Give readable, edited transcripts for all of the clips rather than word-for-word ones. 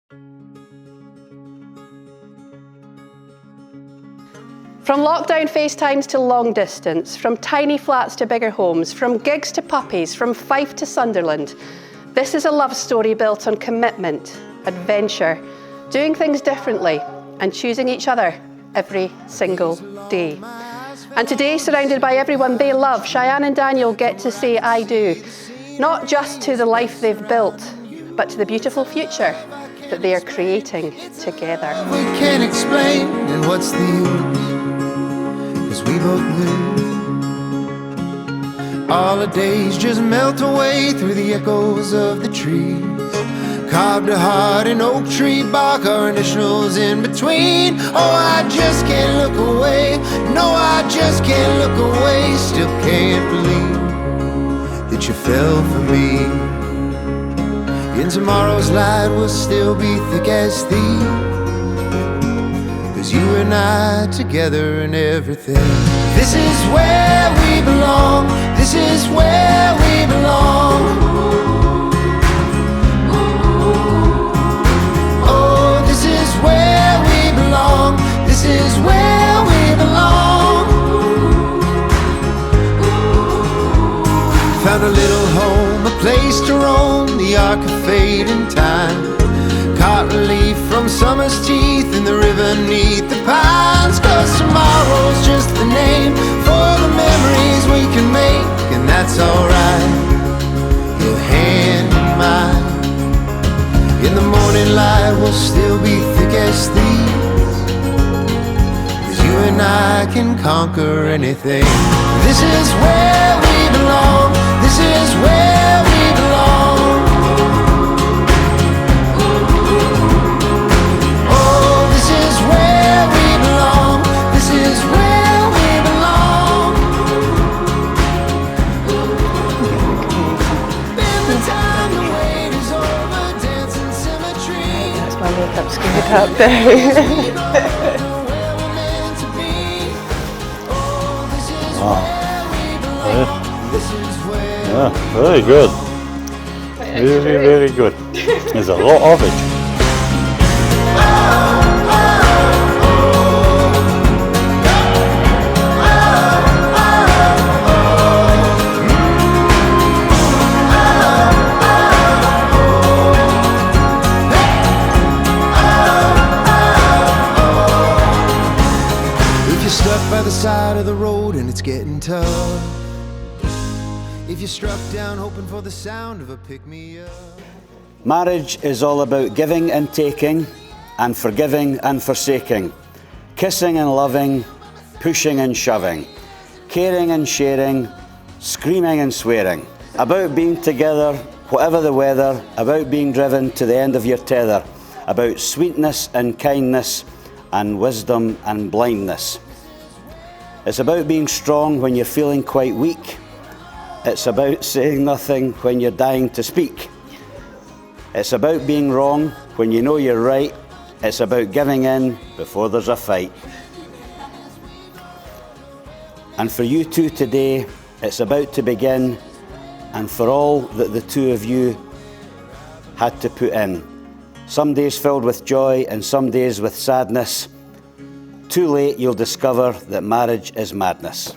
From lockdown FaceTimes to long distance, from tiny flats to bigger homes, from gigs to puppies, from Fife to Sunderland, this is a love story built on commitment, adventure, doing things differently and choosing each other every single day. And today, surrounded by everyone they love, Cheyenne and Daniel get to say I do, not just to the life they've built, but to the beautiful future that they are creating together. We can't explain, and what's the use? 'Cause we both knew all the days just melt away through the echoes of the trees. Carved a heart in oak tree bark, our initials in between. Oh, I just can't look away. No, I just can't look away. Still can't believe that you fell for me. And tomorrow's light will still be thick as thieves. 'Cause you and I together and everything. This is where we belong. This is where we belong. Oh, this is where we belong. This is where we belong. Found a little home, a place to roam, the arc of fate and time. Caught relief from summer's teeth in the river neath the pines. 'Cause tomorrow's just the name for the memories we can make, and that's alright. Your hand in mine. In the morning light will still be thick as thieves. 'Cause you and I can conquer anything. This is where we belong. This is where we belong. Oh, this is where we belong. This is where we belong. Been the time the wait is over, dancing symmetry. That's my makeup scared up there. Yeah, very good. Really, very good. There's a lot of it. If you're stuck by the side of the road and it's getting tough, if you're struck down hoping for the sound of a pick-me-up. Marriage is all about giving and taking, and forgiving and forsaking, kissing and loving, pushing and shoving, caring and sharing, screaming and swearing. About being together, whatever the weather, about being driven to the end of your tether, about sweetness and kindness, and wisdom and blindness. It's about being strong when you're feeling quite weak. It's about saying nothing when you're dying to speak. It's about being wrong when you know you're right. It's about giving in before there's a fight. And for you two today, it's about to begin, and for all that the two of you had to put in. Some days filled with joy and some days with sadness. Too late you'll discover that marriage is madness.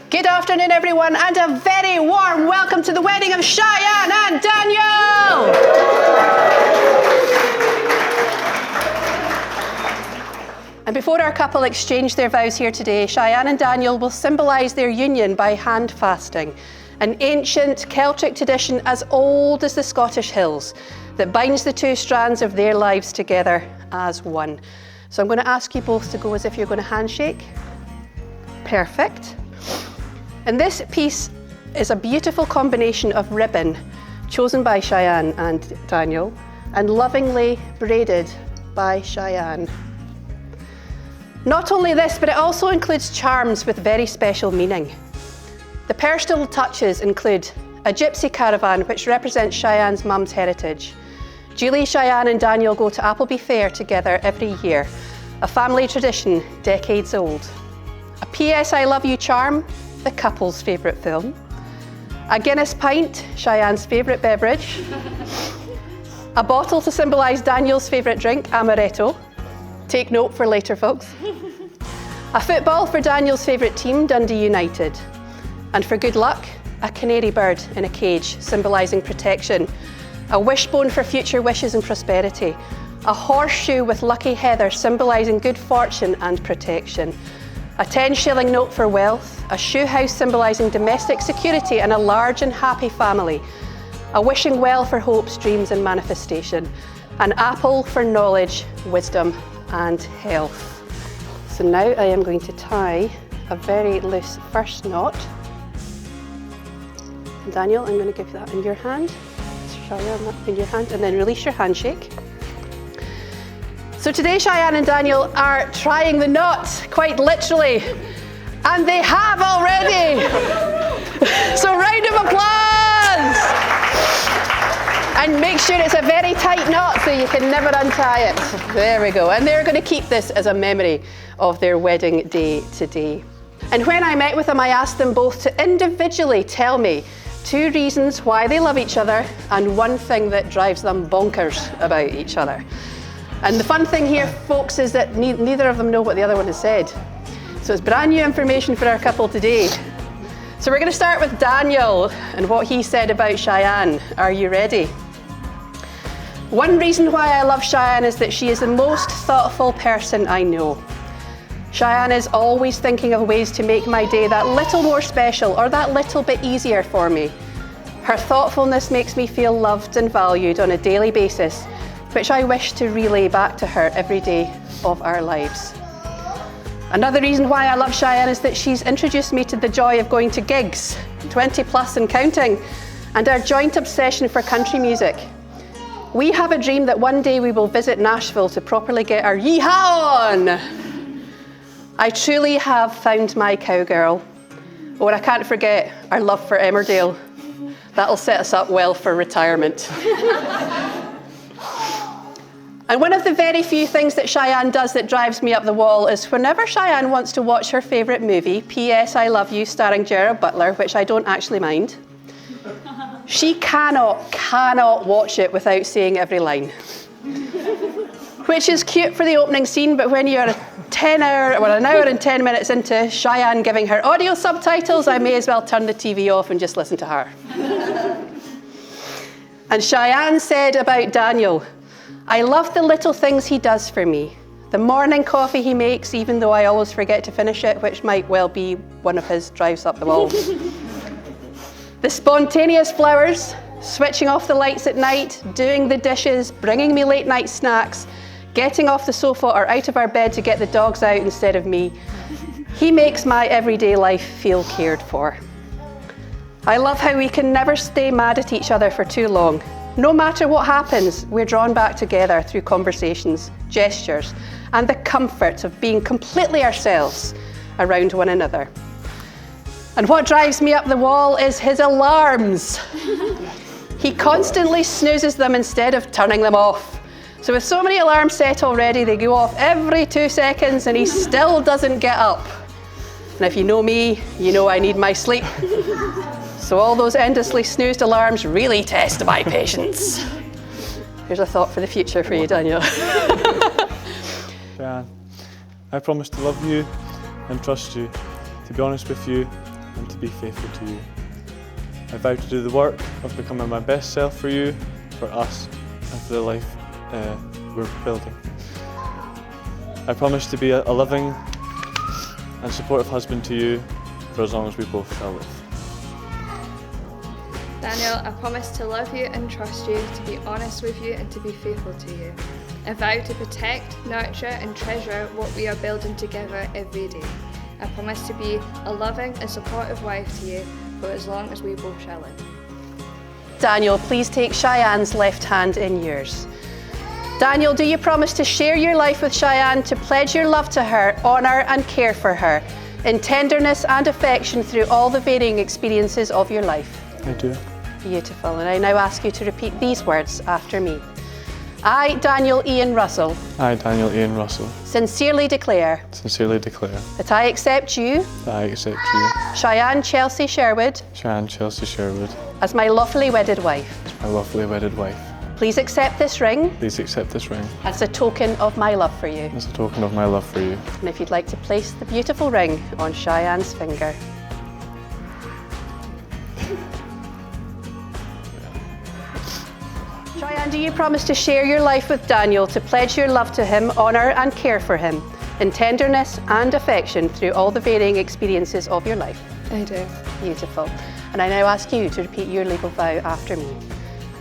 Good afternoon, everyone, and a very warm welcome to the wedding of Cheyenne and Daniel. And before our couple exchange their vows here today, Cheyenne and Daniel will symbolise their union by hand fasting, an ancient Celtic tradition as old as the Scottish hills that binds the two strands of their lives together as one. So I'm going to ask you both to go as if you're going to handshake. Perfect. And this piece is a beautiful combination of ribbon chosen by Cheyenne and Daniel and lovingly braided by Cheyenne. Not only this, but it also includes charms with very special meaning. The personal touches include a gypsy caravan, which represents Cheyenne's mum's heritage. Julie, Cheyenne and Daniel go to Appleby Fair together every year, a family tradition decades old. A P.S. I Love You charm, the couple's favourite film. A Guinness pint, Cheyenne's favourite beverage. A bottle to symbolise Daniel's favourite drink, amaretto. Take note for later, folks. A football for Daniel's favourite team, Dundee United. And for good luck, a canary bird in a cage, symbolising protection. A wishbone for future wishes and prosperity. A horseshoe with lucky heather, symbolising good fortune and protection. A 10-shilling note for wealth. A shoe house symbolising domestic security and a large and happy family. A wishing well for hopes, dreams and manifestation. An apple for knowledge, wisdom and health. So now I am going to tie a very loose first knot. Daniel, I'm going to give that in your hand. Cheyenne, that in your hand, and then release your handshake. So today Cheyenne and Daniel are trying the knot, quite literally, and they have already. So round of applause! And make sure it's a very tight knot so you can never untie it. There we go. And they're going to keep this as a memory of their wedding day today. And when I met with them, I asked them both to individually tell me 2 reasons why they love each other and 1 thing that drives them bonkers about each other. And the fun thing here, folks, is that neither of them know what the other one has said. So it's brand new information for our couple today. So we're going to start with Daniel and what he said about Cheyenne. Are you ready? 1 reason why I love Cheyenne is that she is the most thoughtful person I know. Cheyenne is always thinking of ways to make my day that little more special or that little bit easier for me. Her thoughtfulness makes me feel loved and valued on a daily basis, which I wish to relay back to her every day of our lives. Another reason why I love Cheyenne is that she's introduced me to the joy of going to gigs, 20 plus and counting, and our joint obsession for country music. We have a dream that one day we will visit Nashville to properly get our yee-haw on. I truly have found my cowgirl. Oh, and I can't forget our love for Emmerdale. That'll set us up well for retirement. And one of the very few things that Cheyenne does that drives me up the wall is whenever Cheyenne wants to watch her favourite movie, P.S. I Love You, starring Gerard Butler, which I don't actually mind, she cannot watch it without saying every line. Which is cute for the opening scene, but when you're an hour and 10 minutes into Cheyenne giving her audio subtitles, I may as well turn the TV off and just listen to her. And Cheyenne said about Daniel, I love the little things he does for me. The morning coffee he makes, even though I always forget to finish it, which might well be one of his drives up the wall. The spontaneous flowers, switching off the lights at night, doing the dishes, bringing me late night snacks, getting off the sofa or out of our bed to get the dogs out instead of me. He makes my everyday life feel cared for. I love how we can never stay mad at each other for too long. No matter what happens, we're drawn back together through conversations, gestures, and the comfort of being completely ourselves around one another. And what drives me up the wall is his alarms. He constantly snoozes them instead of turning them off. So with so many alarms set already, they go off every 2 seconds and he still doesn't get up. And if you know me, you know I need my sleep. So all those endlessly snoozed alarms really test my patience. Here's a thought for the future for you, Daniel. Cheyenne, I promise to love you and trust you, to be honest with you and to be faithful to you. I vow to do the work of becoming my best self for you, for us and for the life we're building. I promise to be a loving and supportive husband to you for as long as we both shall live. Daniel, I promise to love you and trust you, to be honest with you and to be faithful to you. I vow to protect, nurture and treasure what we are building together every day. I promise to be a loving and supportive wife to you for as long as we both shall live. Daniel, please take Cheyenne's left hand in yours. Daniel, do you promise to share your life with Cheyenne, to pledge your love to her, honour and care for her, in tenderness and affection through all the varying experiences of your life? I do. Beautiful. And I now ask you to repeat these words after me. I, Daniel Ian Russell, I, Daniel Ian Russell, sincerely declare sincerely declare that I accept you, that I accept you, Cheyenne Chelsea Sherwood, Cheyenne Chelsea Sherwood, as my lawfully wedded wife. as my lawfully wedded wife. Please accept this ring Please accept this ring as a token of my love for you. as a token of my love for you. And if you'd like to place the beautiful ring on Cheyenne's finger. Cheyenne, do you promise to share your life with Daniel, to pledge your love to him, honour and care for him, in tenderness and affection through all the varying experiences of your life? I do. Beautiful. And I now ask you to repeat your legal vow after me.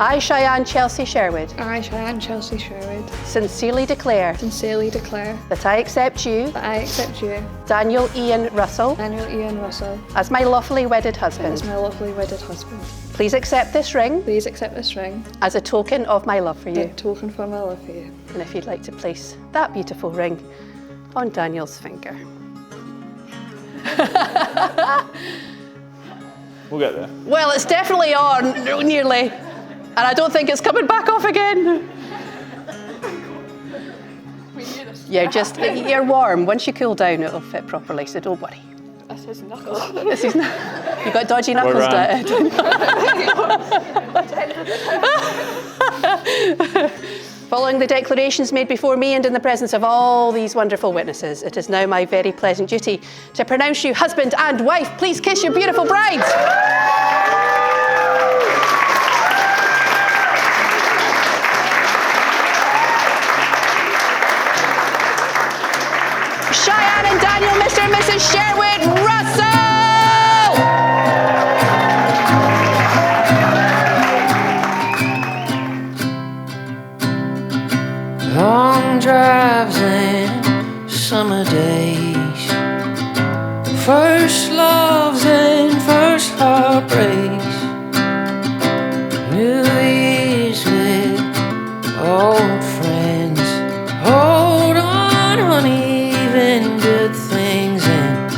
I, Cheyenne Chelsea Sherwood, I, Cheyenne Chelsea Sherwood, sincerely declare sincerely declare that I accept you, that I accept you, Daniel Ian Russell, Daniel Ian Russell, as my lawfully wedded husband. as my lawfully wedded husband. Please accept this ring Please accept this ring as a token of my love for as a you. token for my love for you. And if you'd like to place that beautiful ring on Daniel's finger. We'll get there. Well, it's definitely on, nearly. And I don't think it's coming back off again. You're warm. Once you cool down, it'll fit properly, so don't worry. This is knuckles. You got dodgy knuckles, round. Following the declarations made before me and in the presence of all these wonderful witnesses, it is now my very pleasant duty to pronounce you husband and wife. Please kiss your beautiful bride. Cheyenne and Daniel, Mr. and Mrs. Sherwood Russell! Long drives and summer days, first loves and first heartbreaks, New Year's with old friends. Hold on, honey, even good things, and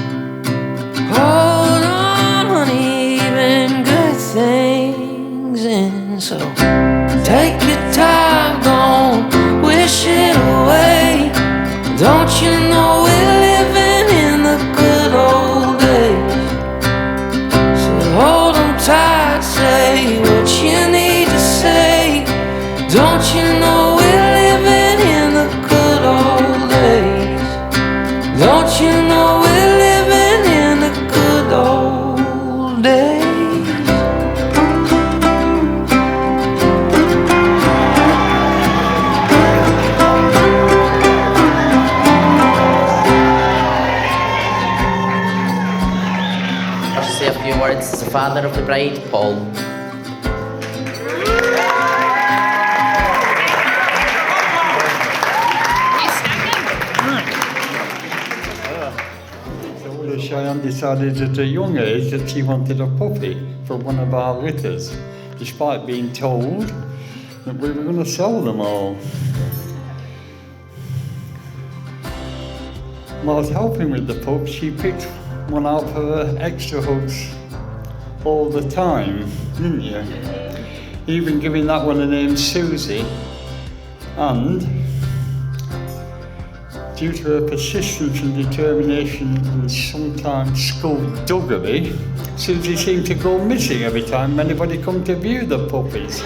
hold on, honey, even good things, and so take your time, don't wish it away. Don't you know we're living in the good old days? So hold 'em tight, say what you need to say. Don't you know we're living in the good old days? Don't you know we're living in the good old days? Say a few words as the father of the bride, Paul. So Cheyenne decided at a young age that she wanted a puppy for one of our litters, despite being told that we were going to sell them all. While I was helping with the pup, she picked one out for her extra hugs all the time, didn't you? Even giving that one a name Susie. And due to her persistence and determination and sometimes skullduggery, Susie seemed to go missing every time anybody come to view the puppies.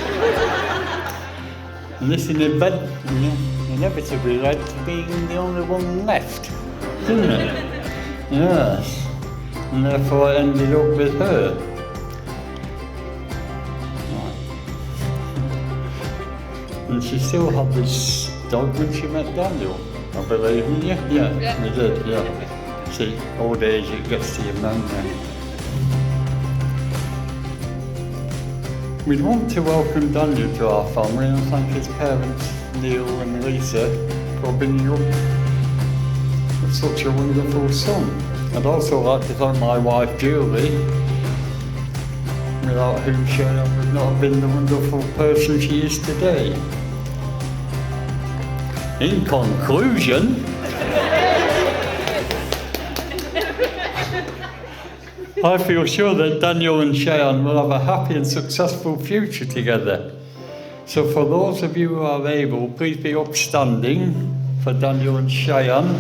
And this inevitably led to being the only one left, didn't it? Yes. And therefore I ended up with her. And she still had this dog when she met Daniel, I believe, didn't you? Yeah, we did, yeah. See, old age, it gets to you, man. We'd want to welcome Daniel to our family and thank his parents, Neil and Lisa, for bringing up such a wonderful son. I'd also like to thank my wife, Julie, without whom Cheyenne would not have been the wonderful person she is today. In conclusion, I feel sure that Daniel and Cheyenne will have a happy and successful future together. So for those of you who are able, please be upstanding for Daniel and Cheyenne.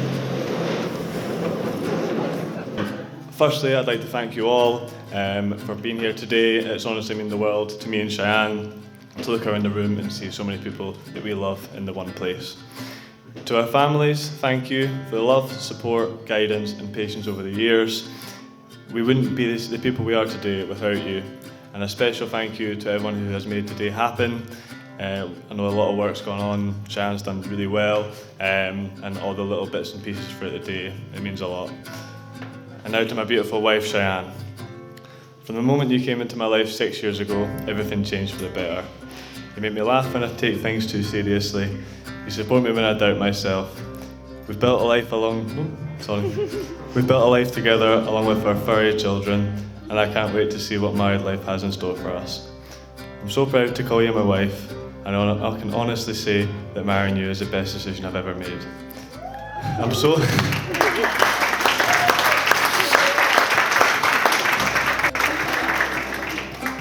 Firstly, I'd like to thank you all for being here today. It's honestly meant the world to me and Cheyenne to look around the room and see so many people that we love in the one place. To our families, thank you for the love, support, guidance and patience over the years. We wouldn't be the people we are today without you. And a special thank you to everyone who has made today happen. I know a lot of work's gone on, Cheyenne's done really well, and all the little bits and pieces throughout the day, it means a lot. And now to my beautiful wife, Cheyenne. From the moment you came into my life 6 years ago, everything changed for the better. You make me laugh when I take things too seriously. You support me when I doubt myself. We've built a life We've built a life together along with our furry children, and I can't wait to see what married life has in store for us. I'm so proud to call you my wife, and I can honestly say that marrying you is the best decision I've ever made.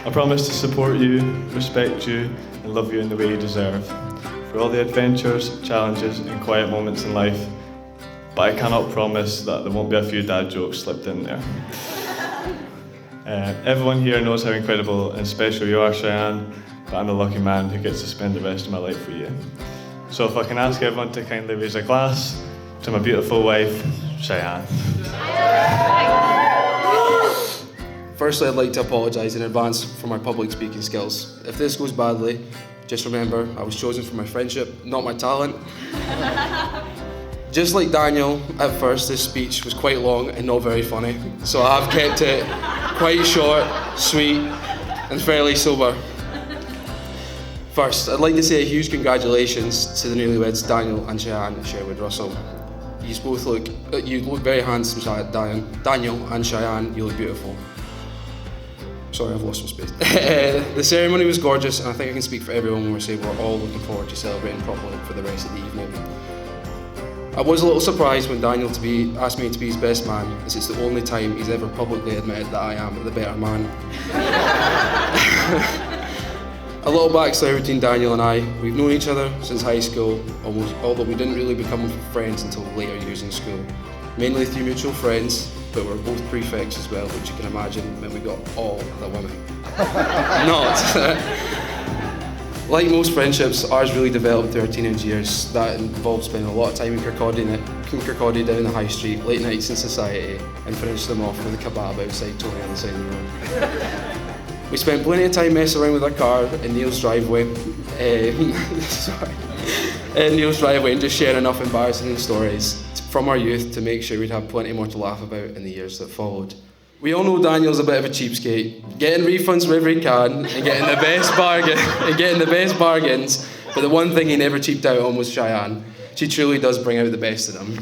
I promise to support you, respect you, and love you in the way you deserve. For all the adventures, challenges, and quiet moments in life, but I cannot promise that there won't be a few dad jokes slipped in there. Everyone here knows how incredible and special you are, Cheyenne, but I'm the lucky man who gets to spend the rest of my life with you. So if I can ask everyone to kindly raise a glass to my beautiful wife, Cheyenne. Firstly, I'd like to apologise in advance for my public speaking skills. If this goes badly, just remember I was chosen for my friendship, not my talent. Just like Daniel, at first this speech was quite long and not very funny, so I have kept it quite short, sweet, and fairly sober. First, I'd like to say a huge congratulations to the newlyweds Daniel and Cheyenne at Sherwood Russell. You look very handsome, Daniel and Cheyenne, you look beautiful. Sorry, I've lost some space. The ceremony was gorgeous, and I think I can speak for everyone when we say we're all looking forward to celebrating properly for the rest of the evening. I was a little surprised when Daniel asked me to be his best man, as it's the only time he's ever publicly admitted that I am the better man. A little backstory between Daniel and I. We've known each other since high school, although we didn't really become friends until later years in school. Mainly through mutual friends, but we're both prefects as well, which you can imagine when we got all the women. Not. Like most friendships, ours really developed through our teenage years. That involved spending a lot of time in Kirkcaldy down the high street, late nights in society, and finished them off with a kebab outside Tony on the side of the road. We spent plenty of time messing around with our car in Neil's driveway. Neil's driveway, and just sharing enough embarrassing stories from our youth to make sure we'd have plenty more to laugh about in the years that followed. We all know Daniel's a bit of a cheapskate, getting refunds wherever he can and getting the best bargains, but the one thing he never cheaped out on was Cheyenne. She truly does bring out the best in him.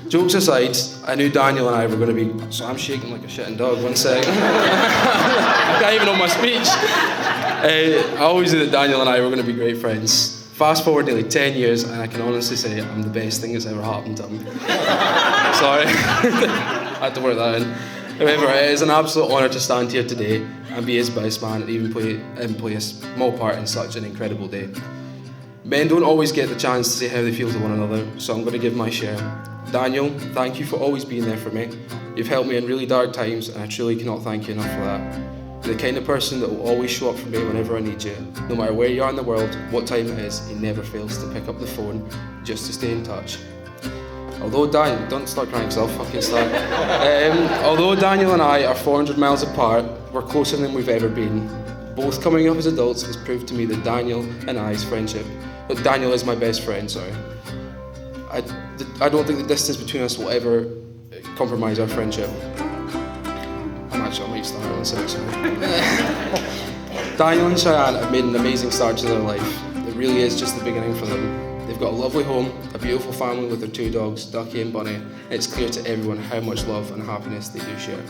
Jokes aside, I knew Daniel and I were going to be... So I'm shaking like a shitting dog, one sec. I can't even know my speech. I always knew that Daniel and I were going to be great friends. Fast forward nearly 10 years, and I can honestly say I'm the best thing that's ever happened to him. Sorry, I had to work that in. However, it is an absolute honour to stand here today and be his best man and even play a small part in such an incredible day. Men don't always get the chance to say how they feel to one another, so I'm going to give my share. Daniel, thank you for always being there for me. You've helped me in really dark times, and I truly cannot thank you enough for that. You're the kind of person that will always show up for me whenever I need you. No matter where you are in the world, what time it is, he never fails to pick up the phone just to stay in touch. Although Daniel, don't start crying because I'll fucking start. Although Daniel and I are 400 miles apart, we're closer than we've ever been. Both coming up as adults has proved to me that Daniel and I's friendship, but Daniel is my best friend, sorry. I don't think the distance between us will ever compromise our friendship. I might start on this actually. Daniel and Cheyenne have made an amazing start to their life. It really is just the beginning for them. They've got a lovely home, a beautiful family with their 2 dogs, Ducky and Bunny, and it's clear to everyone how much love and happiness they do share.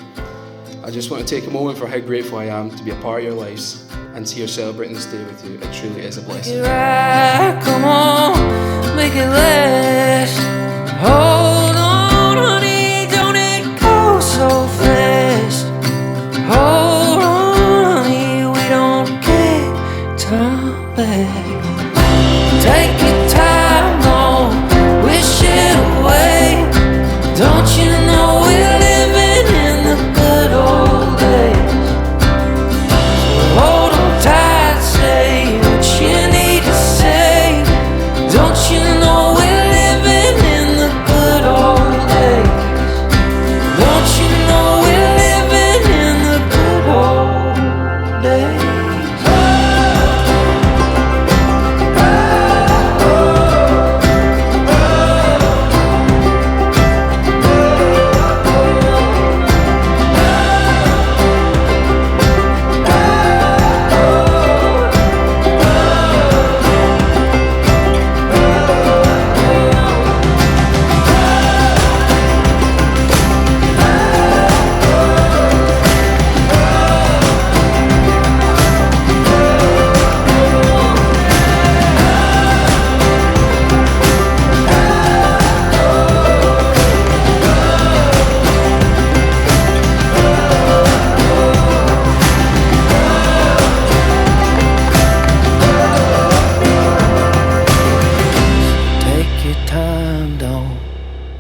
I just want to take a moment for how grateful I am to be a part of your lives and to here celebrating this day with you. It truly is a blessing. Right, come on, make it last. Hold on, honey, don't it go so fast. Hold on, honey, we don't get time back. Take your time, don't wish it away. Don't you know we're living in the good old days? So hold on tight, say what you need to say. Don't you know we're living in the good old days? Don't you know we're living in the good old days?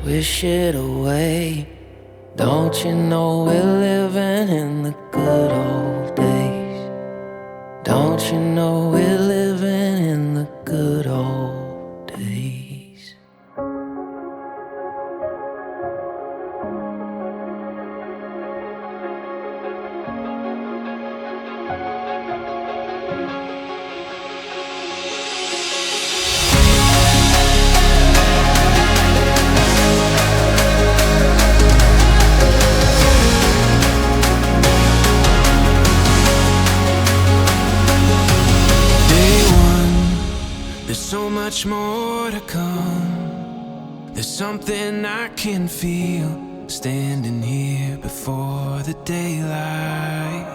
Wish it away. Don't you know we're living in the good old days? Don't you know we're living in the good old days? So much more to come. There's something I can feel standing here before the daylight.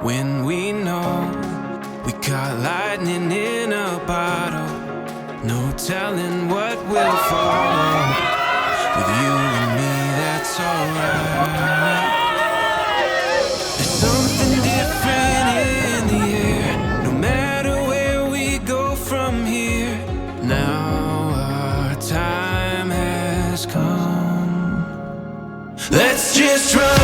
When we know we caught lightning in a bottle, no telling what will fall. With you and me, that's alright. There's something different in the air. No matter where we go from here, now our time has come. Let's just run.